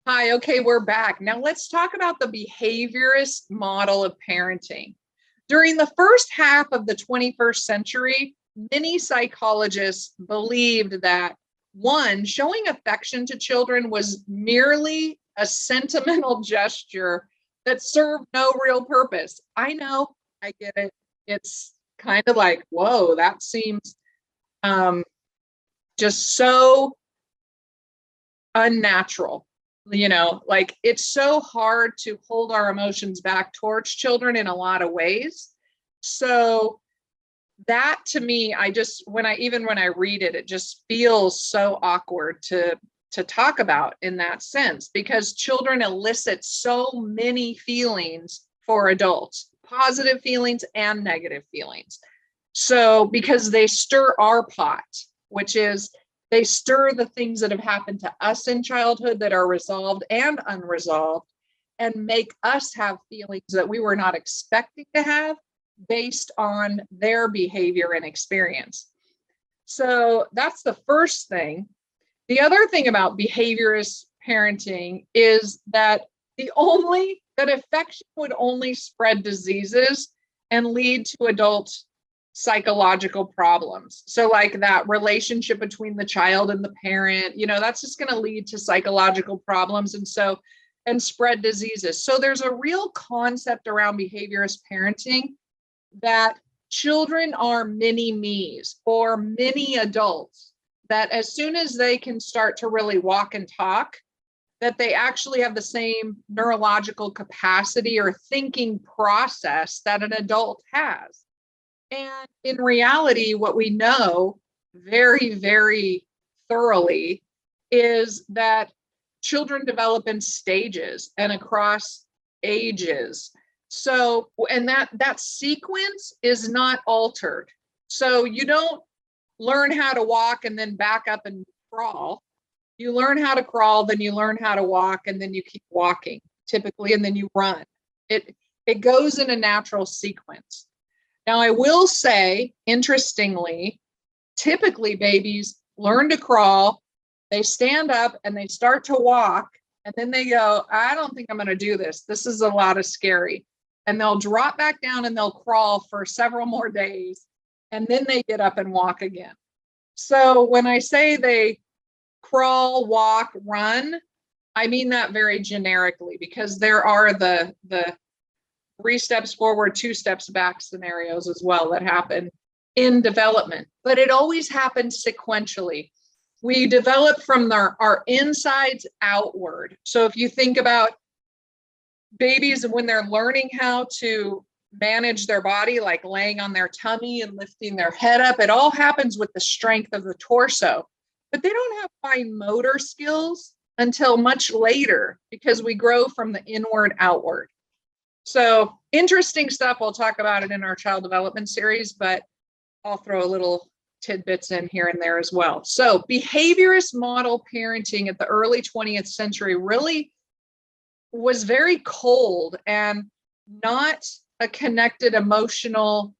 Hi, okay, we're back. Now let's talk about the behaviorist model of parenting. During the first half of the 21st century, many psychologists believed that one, showing affection to children was merely a sentimental gesture that served no real purpose. I know, I get it. It's kind of like, whoa, that seems um, just so unnatural. Like it's so hard to hold our emotions back towards children in a lot of ways. So that to me, I just when I read it, it just feels so awkward to talk about in that sense, because children elicit so many feelings for adults, positive feelings and negative feelings. So because they stir our pot, which is they stir the things that have happened to us in childhood that are resolved and unresolved, and make us have feelings that we were not expecting to have based on their behavior and experience. So that's the first thing. The other thing about behaviorist parenting is that that affection would only spread diseases and lead to adult psychological problems. So like that relationship between the child and the parent, that's just going to lead to psychological problems and spread diseases. So there's a real concept around behaviorist parenting that children are mini me's or mini adults, that as soon as they can start to really walk and talk, that they actually have the same neurological capacity or thinking process that an adult has. And in reality, what we know very, very thoroughly is that children develop in stages and across ages. So, and that sequence is not altered. So you don't learn how to walk and then back up and crawl. You learn how to crawl, then you learn how to walk, and then you keep walking typically, and then you run. It goes in a natural sequence. Now, I will say, interestingly, typically babies learn to crawl, they stand up and they start to walk, and then they go, I don't think I'm going to do this. This is a lot of scary. And they'll drop back down and they'll crawl for several more days, and then they get up and walk again. So when I say they crawl, walk, run, I mean that very generically, because there are the 3 steps forward, 2 steps back scenarios as well that happen in development, but it always happens sequentially. We develop from our insides outward. So if you think about babies when they're learning how to manage their body, like laying on their tummy and lifting their head up, it all happens with the strength of the torso, but they don't have fine motor skills until much later because we grow from the inward outward. So interesting stuff. We'll talk about it in our child development series, but I'll throw a little tidbits in here and there as well. So behaviorist model parenting at the early 20th century really was very cold and not a connected emotional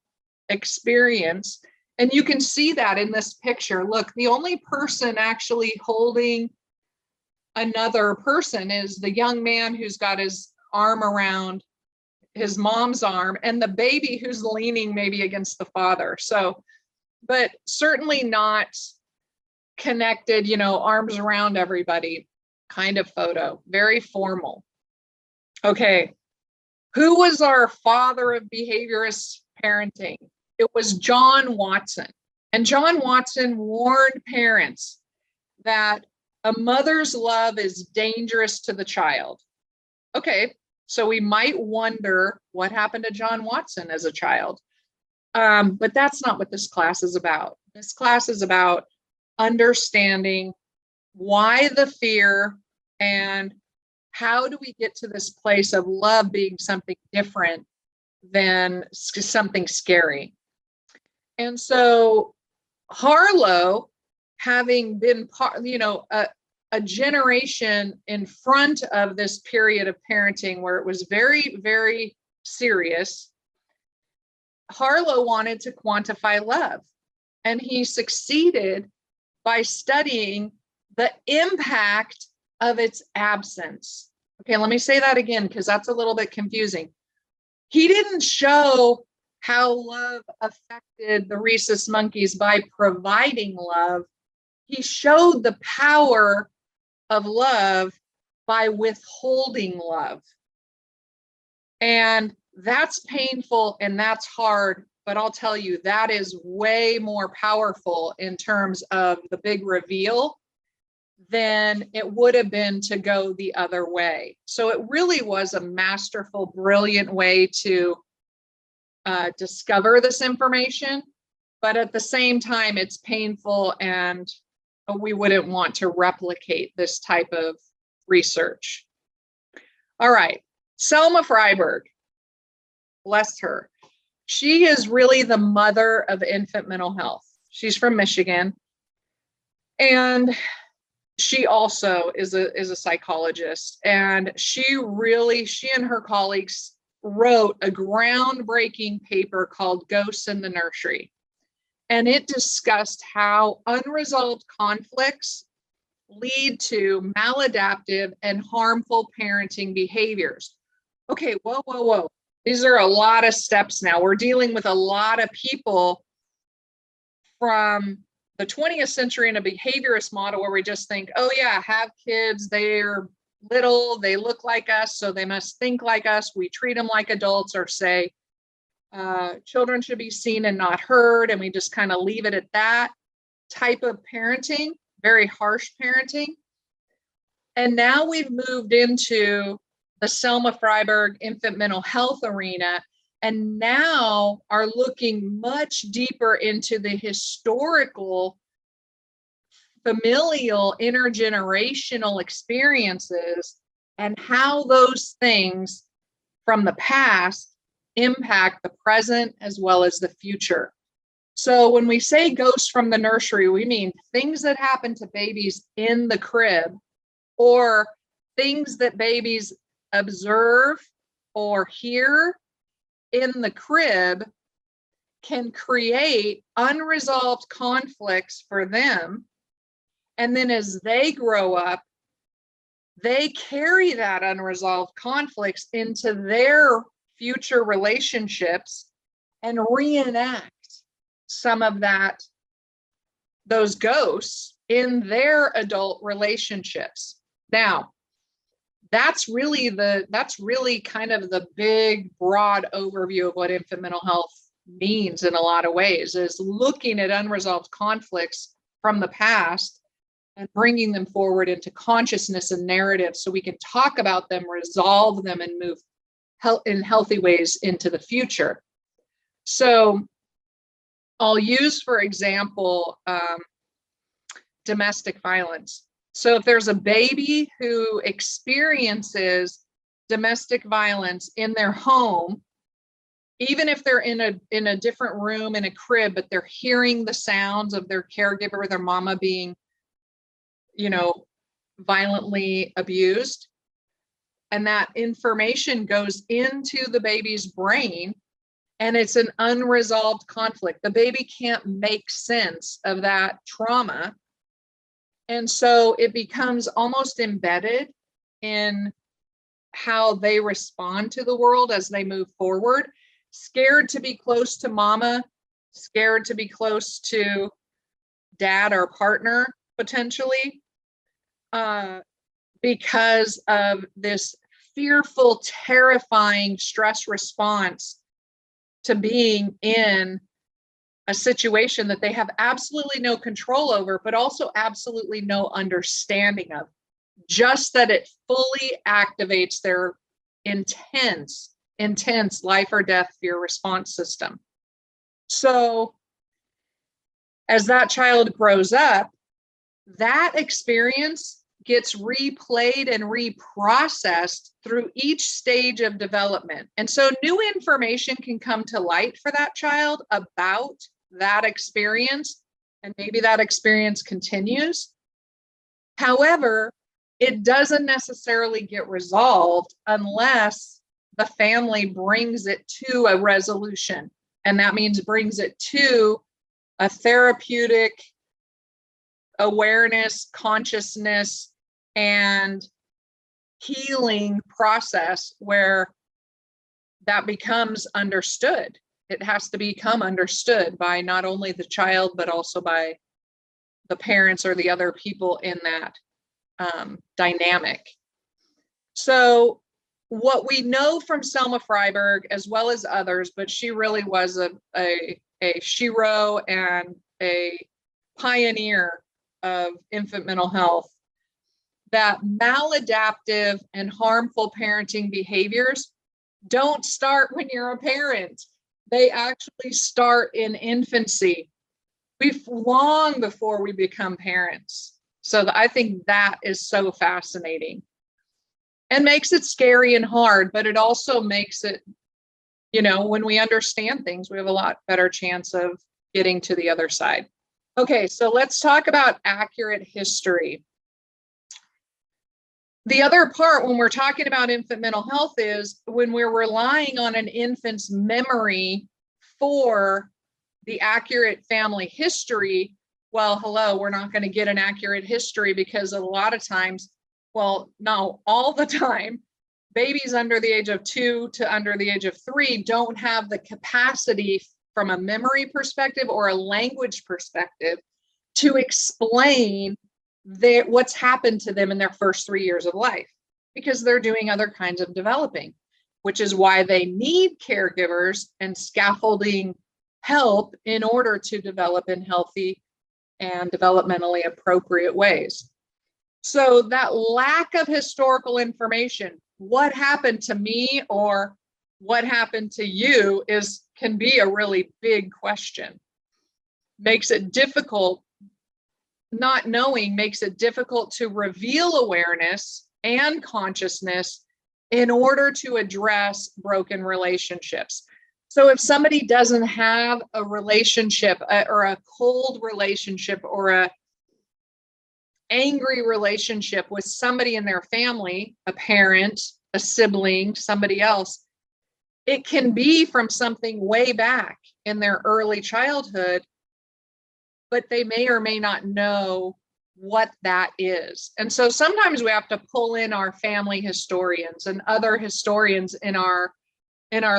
experience. And you can see that in this picture. Look, the only person actually holding another person is the young man who's got his arm around his mom's arm, and the baby who's leaning maybe against the father. So, but certainly not connected, arms around everybody kind of photo, very formal. Okay, who was our father of behaviorist parenting? It was John Watson. And John Watson warned parents that a mother's love is dangerous to the child. Okay, so we might wonder what happened to John Watson as a child. But that's not what this class is about. This class is about understanding why the fear and how do we get to this place of love being something different than something scary. And so Harlow, having been part, a generation in front of this period of parenting where it was very, very serious, Harlow wanted to quantify love. And he succeeded by studying the impact of its absence. Okay, let me say that again, because that's a little bit confusing. He didn't show how love affected the rhesus monkeys by providing love. He showed the power of love by withholding love. And that's painful and that's hard, but I'll tell you, that is way more powerful in terms of the big reveal than it would have been to go the other way. So it really was a masterful, brilliant way to discover this information, but at the same time, it's painful and we wouldn't want to replicate this type of research. All right, Selma Freiberg, bless her. She is really the mother of infant mental health. She's from Michigan. And she also is a psychologist. And she and her colleagues wrote a groundbreaking paper called Ghosts in the Nursery. And it discussed how unresolved conflicts lead to maladaptive and harmful parenting behaviors. Okay, whoa. These are a lot of steps now. We're dealing with a lot of people from the 20th century in a behaviorist model where we just think, oh yeah, have kids, they're little, they look like us, so they must think like us. We treat them like adults, or say children should be seen and not heard, and we just kind of leave it at that type of parenting, very harsh parenting. And now we've moved into the Selma Freiberg infant mental health arena, and now are looking much deeper into the historical, familial, intergenerational experiences and how those things from the past impact the present as well as the future. So when we say ghosts from the nursery, we mean things that happen to babies in the crib, or things that babies observe or hear in the crib can create unresolved conflicts for them. And then as they grow up, they carry that unresolved conflicts into their future relationships and reenact some of those ghosts in their adult relationships. Now, that's really kind of the big, broad overview of what infant mental health means in a lot of ways, is looking at unresolved conflicts from the past and bringing them forward into consciousness and narrative so we can talk about them, resolve them, and move in healthy ways into the future. So I'll use, for example, domestic violence. So if there's a baby who experiences domestic violence in their home, even if they're in a different room in a crib, but they're hearing the sounds of their caregiver, their mama being, violently abused, and that information goes into the baby's brain, and it's an unresolved conflict. The baby can't make sense of that trauma. And so it becomes almost embedded in how they respond to the world as they move forward. Scared to be close to mama, scared to be close to dad or partner, potentially, because of this fearful, terrifying stress response to being in a situation that they have absolutely no control over, but also absolutely no understanding of. Just that it fully activates their intense life or death fear response system. So as that child grows up, that experience gets replayed and reprocessed through each stage of development. And so new information can come to light for that child about that experience, and maybe that experience continues. However, it doesn't necessarily get resolved unless the family brings it to a resolution. And that means brings it to a therapeutic awareness, consciousness, and healing process where that becomes understood. It has to become understood by not only the child, but also by the parents or the other people in that dynamic. So what we know from Selma Freiberg, as well as others, but she really was a shero and a pioneer of infant mental health, that maladaptive and harmful parenting behaviors don't start when you're a parent. They actually start in infancy, long before we become parents. So I think that is so fascinating and makes it scary and hard, but it also makes it, when we understand things, we have a lot better chance of getting to the other side. Okay, so let's talk about accurate history. The other part when we're talking about infant mental health is when we're relying on an infant's memory for the accurate family history. Well, hello, we're not going to get an accurate history because a lot of times, well, no, all the time, babies under the age of 2 to under the age of 3 don't have the capacity from a memory perspective or a language perspective to explain what's happened to them in their first 3 years of life, because they're doing other kinds of developing, which is why they need caregivers and scaffolding help in order to develop in healthy and developmentally appropriate ways. So that lack of historical information, what happened to me or what happened to you, can be a really big question. Makes it difficult. Not knowing makes it difficult to reveal awareness and consciousness in order to address broken relationships. So if somebody doesn't have a relationship or a cold relationship or a angry relationship with somebody in their family, a parent, a sibling, somebody else, it can be from something way back in their early childhood, but they may or may not know what that is. And so sometimes we have to pull in our family historians and other historians in our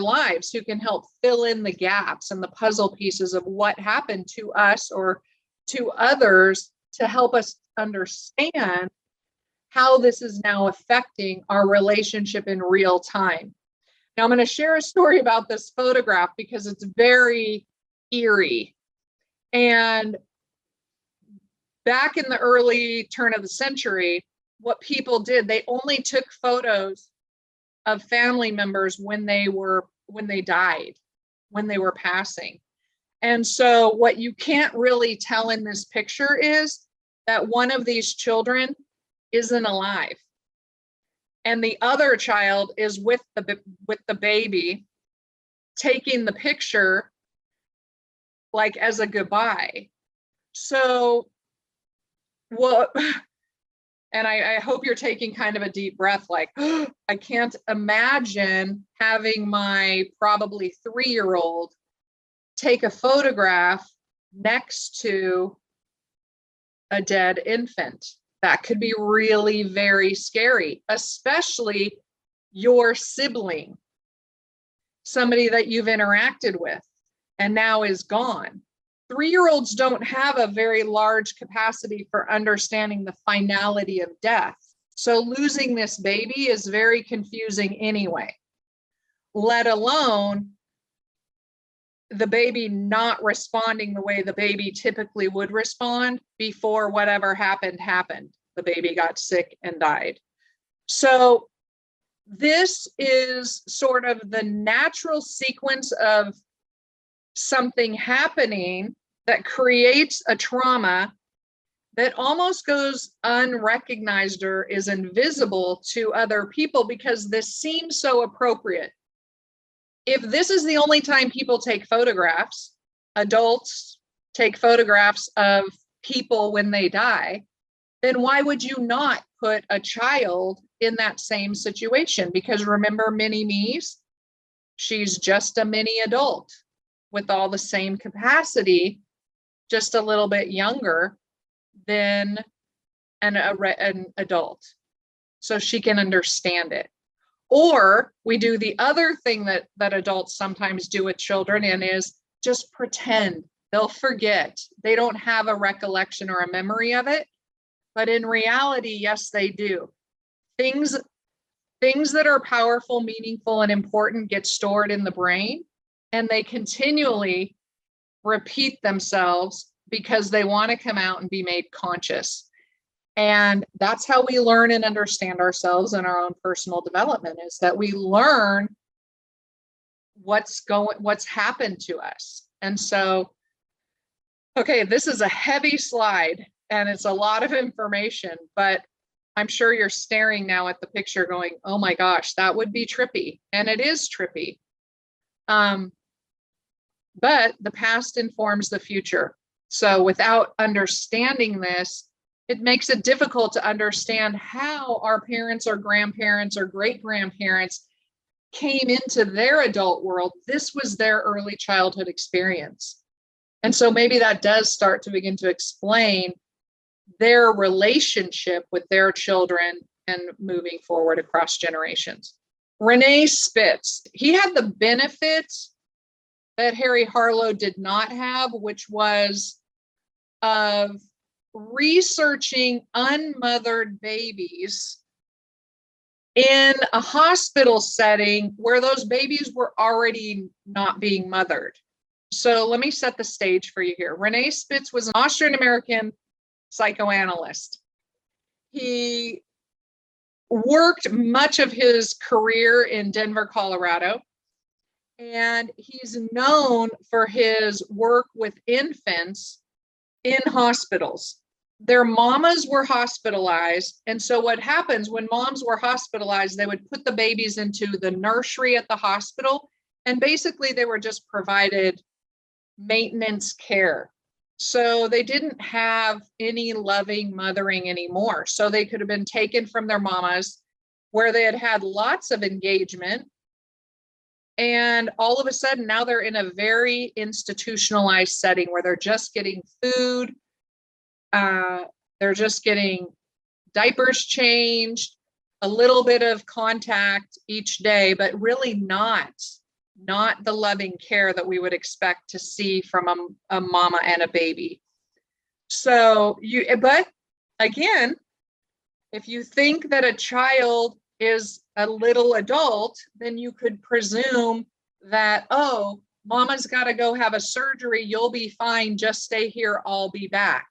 lives who can help fill in the gaps and the puzzle pieces of what happened to us or to others to help us understand how this is now affecting our relationship in real time. Now I'm going to share a story about this photograph because it's very eerie. And back in the early turn of the century, what people did, they only took photos of family members when they died, when they were passing. And so what you can't really tell in this picture is that one of these children isn't alive. And the other child is with the baby, taking the picture like as a goodbye. So what, and I hope you're taking kind of a deep breath, like, oh, I can't imagine having my probably 3-year-old take a photograph next to a dead infant. That could be really very scary, especially your sibling, somebody that you've interacted with and now is gone. 3-year-olds don't have a very large capacity for understanding the finality of death. So losing this baby is very confusing anyway, let alone the baby not responding the way the baby typically would respond before whatever happened. The baby got sick and died. So this is sort of the natural sequence of something happening that creates a trauma that almost goes unrecognized or is invisible to other people because this seems so appropriate. If this is the only time people take photographs, adults take photographs of people when they die, then why would you not put a child in that same situation? Because remember mini me's? She's just a mini adult with all the same capacity, just a little bit younger than an adult so she can understand it. Or we do the other thing that adults sometimes do with children, and is just pretend. They'll forget. They don't have a recollection or a memory of it. But in reality, yes, they do. Things that are powerful, meaningful, and important get stored in the brain, and they continually repeat themselves because they want to come out and be made conscious. And that's how we learn and understand ourselves in our own personal development, is that we learn what's happened to us. And so, okay, this is a heavy slide and it's a lot of information, but I'm sure you're staring now at the picture going, oh my gosh, that would be trippy. And it is trippy. But the past informs the future. So without understanding this, it makes it difficult to understand how our parents or grandparents or great-grandparents came into their adult world. This was their early childhood experience. And so maybe that does start to begin to explain their relationship with their children and moving forward across generations. Renee Spitz, he had the benefit that Harry Harlow did not have, which was of researching unmothered babies in a hospital setting where those babies were already not being mothered. So let me set the stage for you here. Renee Spitz was an Austrian-American psychoanalyst. He worked much of his career in Denver, Colorado, and he's known for his work with infants in hospitals. Their mamas were hospitalized, and so what happens when moms were hospitalized, they would put the babies into the nursery at the hospital, and basically they were just provided maintenance care. So they didn't have any loving mothering anymore. So they could have been taken from their mamas where they had had lots of engagement. And all of a sudden now they're in a very institutionalized setting where they're just getting food. They're just getting diapers changed, a little bit of contact each day, but really not the loving care that we would expect to see from a mama and a baby. So but again, if you think that a child is a little adult, then you could presume that, oh, mama's got to go have a surgery, you'll be fine, just stay here, I'll be back.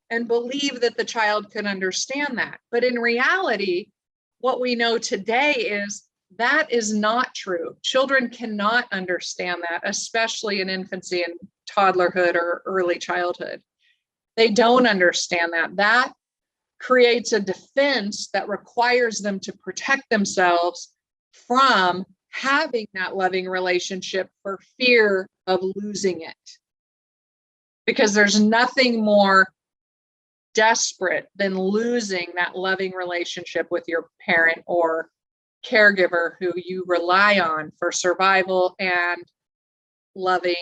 And believe that the child can understand that. But in reality, what we know today is that is not true. Children cannot understand that, especially in infancy and toddlerhood or early childhood. They don't understand that. That creates a defense that requires them to protect themselves from having that loving relationship for fear of losing it. Because there's nothing more desperate than losing that loving relationship with your parent or caregiver who you rely on for survival and loving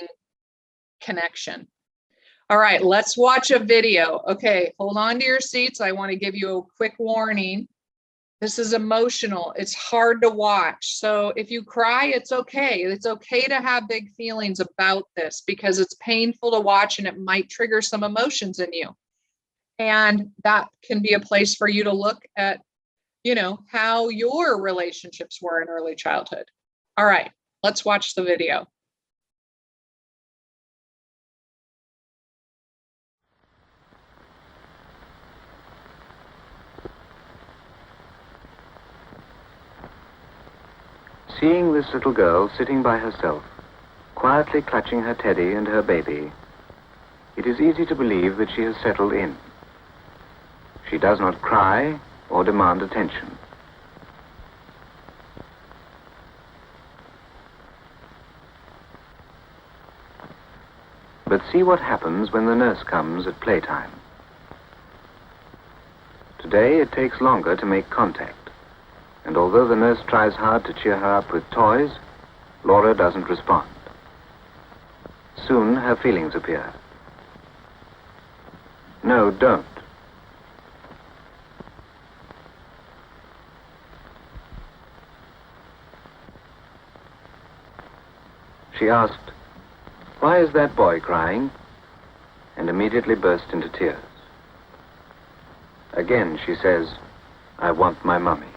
connection. All right, let's watch a video. Okay, hold on to your seats. I want to give you a quick warning. This is emotional. It's hard to watch. So if you cry, it's okay. It's okay to have big feelings about this because it's painful to watch and it might trigger some emotions in you. And that can be a place for you to look at, how your relationships were in early childhood. All right, let's watch the video. Seeing this little girl sitting by herself, quietly clutching her teddy and her baby, it is easy to believe that she has settled in. She does not cry or demand attention. But see what happens when the nurse comes at playtime. Today it takes longer to make contact, and although the nurse tries hard to cheer her up with toys, Laura doesn't respond. Soon her feelings appear. No, don't. She asked, "Why is that boy crying?" and immediately burst into tears. Again she says, "I want my mummy."